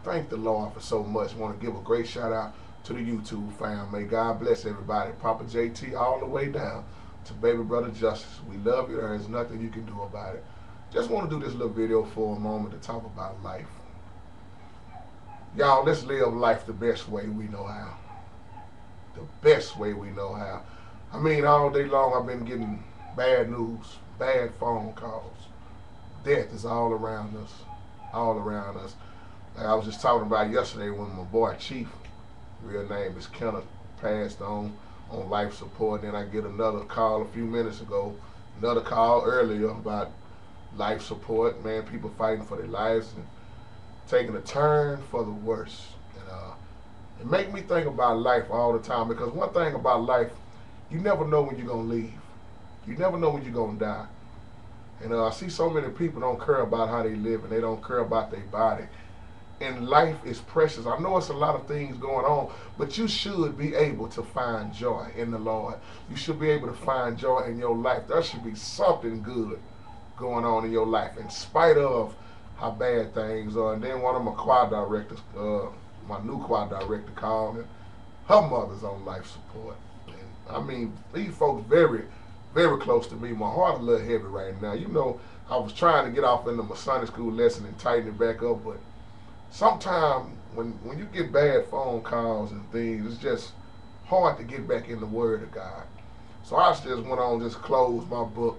Thank the Lord for so much. Want to give a great shout out to the YouTube fam. May God bless everybody. Papa JT all the way down to baby brother Justice. We love you. There is nothing you can do about it. Just want to do this little video for a moment to talk about life. Y'all, let's live life the best way we know how. The best way we know how. I mean, all day long I've been getting bad news, bad phone calls. Death is all around us. All around us. Like I was just talking about yesterday when my boy Chief, real name is Kenneth, passed on life support. Then I get another call a few minutes ago, another call earlier about life support. Man, people fighting for their lives and taking a turn for the worse. And it make me think about life all the time, because one thing about life, you never know when you're going to leave. You never know when you're going to die. And I see so many people don't care about how they live, and they don't care about their body. And life is precious. I know it's a lot of things going on, but you should be able to find joy in the Lord. You should be able to find joy in your life. There should be something good going on in your life, in spite of how bad things are. And then one of my choir directors, my new choir director, called me. Her mother's on life support. And I mean, these folks very, very close to me. My heart's a little heavy right now. You know, I was trying to get off into my Sunday school lesson and tighten it back up, but sometimes when you get bad phone calls and things, it's just hard to get back in the Word of God. So I just went on, just closed my book,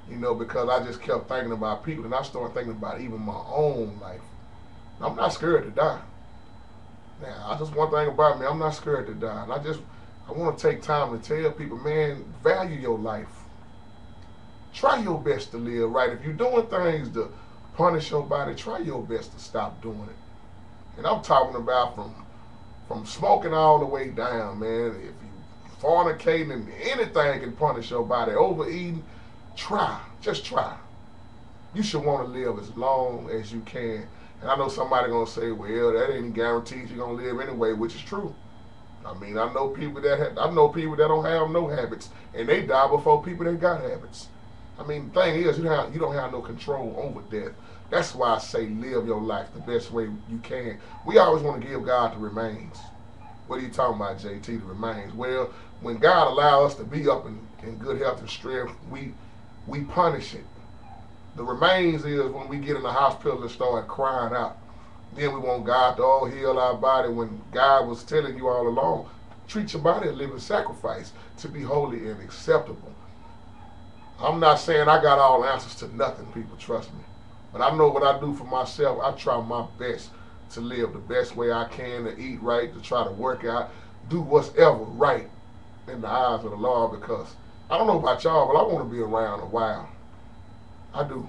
you know, because I just kept thinking about people, and I started thinking about even my own life. I'm not scared to die. Now, I just one thing about me, I'm not scared to die. And I want to take time to tell people, man, value your life. Try your best to live right. If you're doing things to punish your body, try your best to stop doing it. And I'm talking about from smoking all the way down, man. If you fornicating, and anything can punish your body. Overeating, try. Just try. You should want to live as long as you can. And I know somebody going to say, well, that ain't guaranteed you're going to live anyway, which is true. I mean, I know people that don't have no habits, and they die before people that got habits. I mean, the thing is, you don't have no control over death. That's why I say live your life the best way you can. We always want to give God the remains. What are you talking about, JT, the remains? Well, when God allows us to be up in good health and strength, we punish it. The remains is when we get in the hospital and start crying out. Then we want God to heal our body, when God was telling you all along, treat your body a living sacrifice to be holy and acceptable. I'm not saying I got all answers to nothing, people, trust me. But I know what I do for myself. I try my best to live the best way I can, to eat right, to try to work out, do what's ever right in the eyes of the Lord, because I don't know about y'all, but I want to be around a while. I do.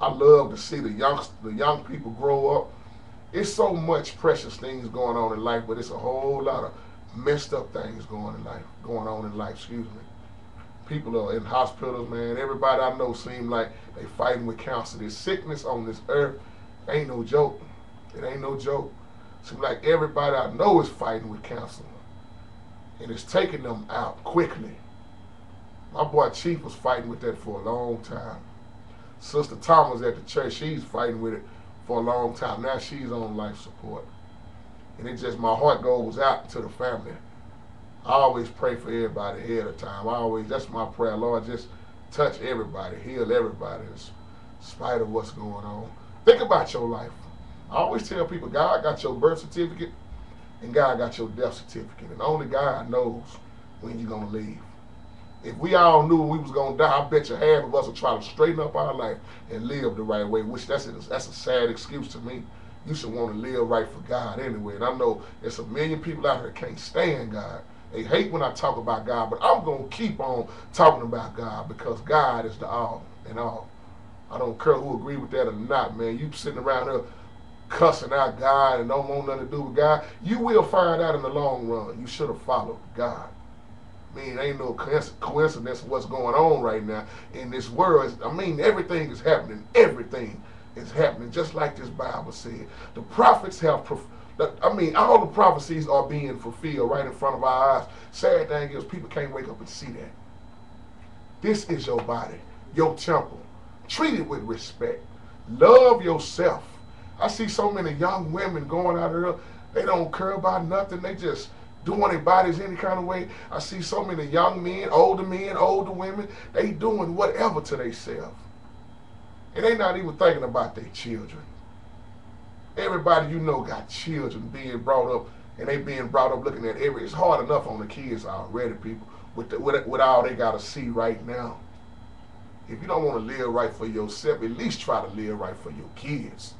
I love to see the young people grow up. It's so much precious things going on in life, but it's a whole lot of messed up things going on in life, excuse me. People are in hospitals, man. Everybody I know seem like they fighting with cancer. This sickness on this earth ain't no joke. It ain't no joke. Seems like everybody I know is fighting with cancer, and it's taking them out quickly. My boy Chief was fighting with that for a long time. Sister Thomas at the church, she's fighting with it for a long time. Now she's on life support. And it just, my heart goes out to the family. I always pray for everybody ahead of time. That's my prayer. Lord, just touch everybody, heal everybody in spite of what's going on. Think about your life. I always tell people, God got your birth certificate and God got your death certificate. And only God knows when you're going to leave. If we all knew we was going to die, I bet you half of us would try to straighten up our life and live the right way, which that's a sad excuse to me. You should want to live right for God anyway. And I know there's a million people out here that can't stand God. They hate when I talk about God, but I'm going to keep on talking about God, because God is the all in all. I don't care who agree with that or not, man. You sitting around here cussing out God and don't want nothing to do with God, you will find out in the long run you should have followed God. I mean, ain't no coincidence what's going on right now in this world. I mean, everything is happening. Everything is happening, just like this Bible said. The prophets have, all the prophecies are being fulfilled right in front of our eyes. Sad thing is, people can't wake up and see that. This is your body, your temple. Treat it with respect. Love yourself. I see so many young women going out there. They don't care about nothing. They just doing their bodies any kind of way. I see so many young men, older women. They doing whatever to themselves. And they not even thinking about their children. Everybody you know got children being brought up, and they being brought up looking at every. It's hard enough on the kids already, people, with all they got to see right now. If you don't want to live right for yourself, at least try to live right for your kids.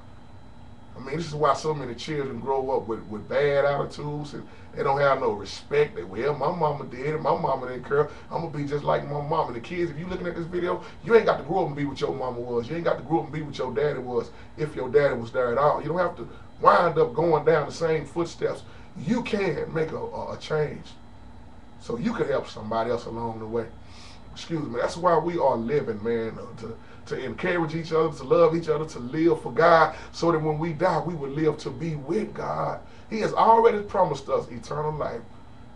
I mean, this is why so many children grow up with bad attitudes, and they don't have no respect. They, well, my mama did, and my mama didn't care. I'm going to be just like my mama. And the kids, if you looking at this video, you ain't got to grow up and be what your mama was. You ain't got to grow up and be what your daddy was, if your daddy was there at all. You don't have to wind up going down the same footsteps. You can make a change, so you can help somebody else along the way. Excuse me. That's why we are living, man, to encourage each other, to love each other, to live for God, so that when we die, we will live to be with God. He has already promised us eternal life.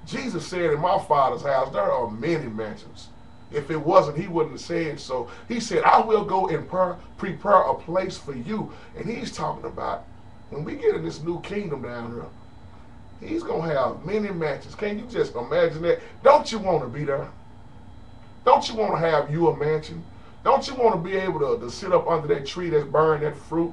Jesus said, in my Father's house, there are many mansions. If it wasn't, he wouldn't have said so. He said, I will go and prepare a place for you. And he's talking about when we get in this new kingdom down here, he's going to have many mansions. Can you just imagine that? Don't you want to be there? Don't you want to have you a mansion? Don't you want to be able to sit up under that tree that's burning that fruit,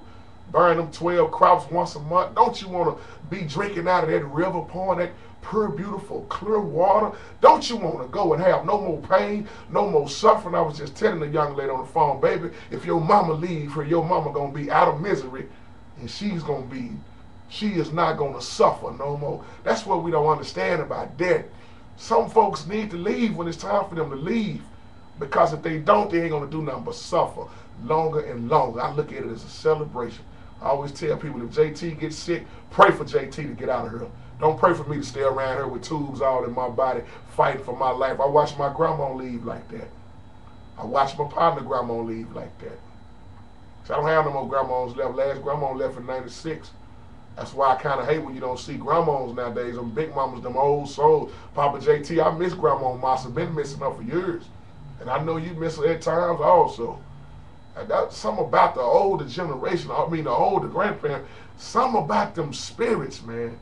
burn them 12 crops once a month? Don't you want to be drinking out of that river, pouring that pure, beautiful, clear water? Don't you want to go and have no more pain, no more suffering? I was just telling the young lady on the phone, baby, if your mama leave her, your mama going to be out of misery, and she is not going to suffer no more. That's what we don't understand about death. Some folks need to leave when it's time for them to leave, because if they don't, they ain't going to do nothing but suffer longer and longer. I look at it as a celebration. I always tell people, if JT gets sick, pray for JT to get out of here. Don't pray for me to stay around here with tubes all in my body, fighting for my life. I watched my grandma leave like that. I watched my partner grandma leave like that. So I don't have no more grandmas left. Last grandma left in '96. That's why I kind of hate when you don't see grandmas nowadays. Them big mamas, them old souls. Papa JT, I miss Grandma Massa. Been missing her for years. And I know you miss her at times also. And that's something about the older generation, I mean the older grandparents, something about them spirits, man,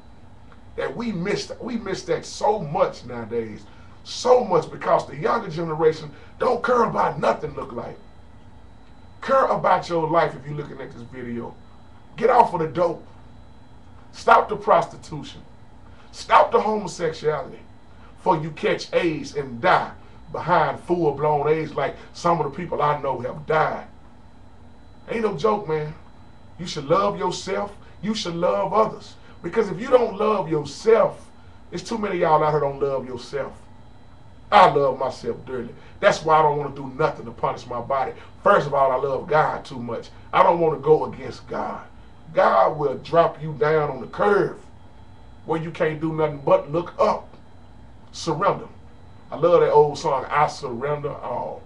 that we miss that so much nowadays. So much, because the younger generation don't care about nothing look like. Care about your life if you're looking at this video. Get off of the dope. Stop the prostitution. Stop the homosexuality. For you catch AIDS and die behind full-blown AIDS like some of the people I know have died. Ain't no joke, man. You should love yourself. You should love others. Because if you don't love yourself, there's too many of y'all out here don't love yourself. I love myself dearly. That's why I don't want to do nothing to punish my body. First of all, I love God too much. I don't want to go against God. God will drop you down on the curve where you can't do nothing but look up. Surrender. I love that old song, I Surrender All.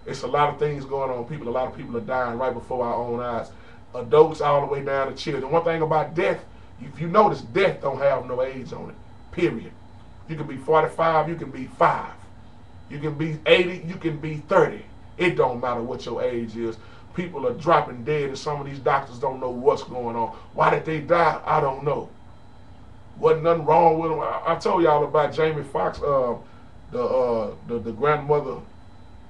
It's a lot of things going on. A lot of people are dying right before our own eyes. Adults all the way down to children. One thing about death, if you notice, death don't have no age on it, period. You can be 45, you can be 5. You can be 80, you can be 30. It don't matter what your age is. People are dropping dead, and some of these doctors don't know what's going on. Why did they die? I don't know. Wasn't nothing wrong with them. I told y'all about Jamie Foxx, the grandmother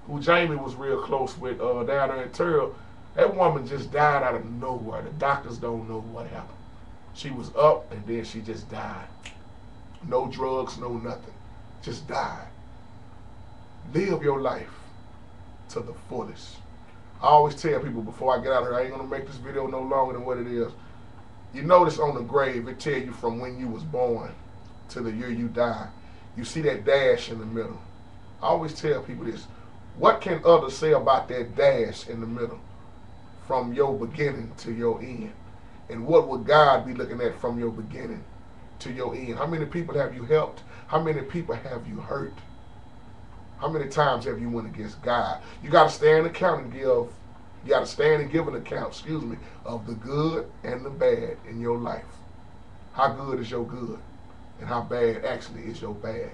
who Jamie was real close with down there in Terrell. That woman just died out of nowhere. The doctors don't know what happened. She was up, and then she just died. No drugs, no nothing. Just died. Live your life to the fullest. I always tell people before I get out of here, I ain't going to make this video no longer than what it is. You notice on the grave, it tell you from when you was born to the year you die. You see that dash in the middle. I always tell people this. What can others say about that dash in the middle from your beginning to your end? And what would God be looking at from your beginning to your end? How many people have you helped? How many people have you hurt? How many times have you went against God? You got to stand account and give. You got to stand and give an account, of the good and the bad in your life. How good is your good? And how bad actually is your bad?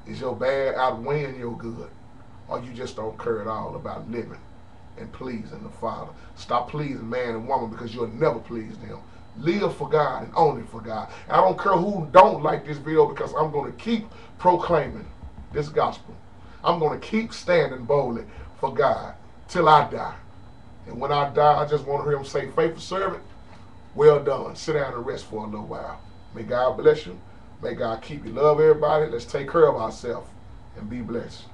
Is your bad outweighing your good? Or you just don't care at all about living and pleasing the Father. Stop pleasing man and woman because you'll never please them. Live for God and only for God. And I don't care who don't like this video because I'm going to keep proclaiming this gospel. I'm going to keep standing boldly for God till I die. And when I die, I just want to hear him say, faithful servant, well done. Sit down and rest for a little while. May God bless you. May God keep you. Love everybody. Let's take care of ourselves and be blessed.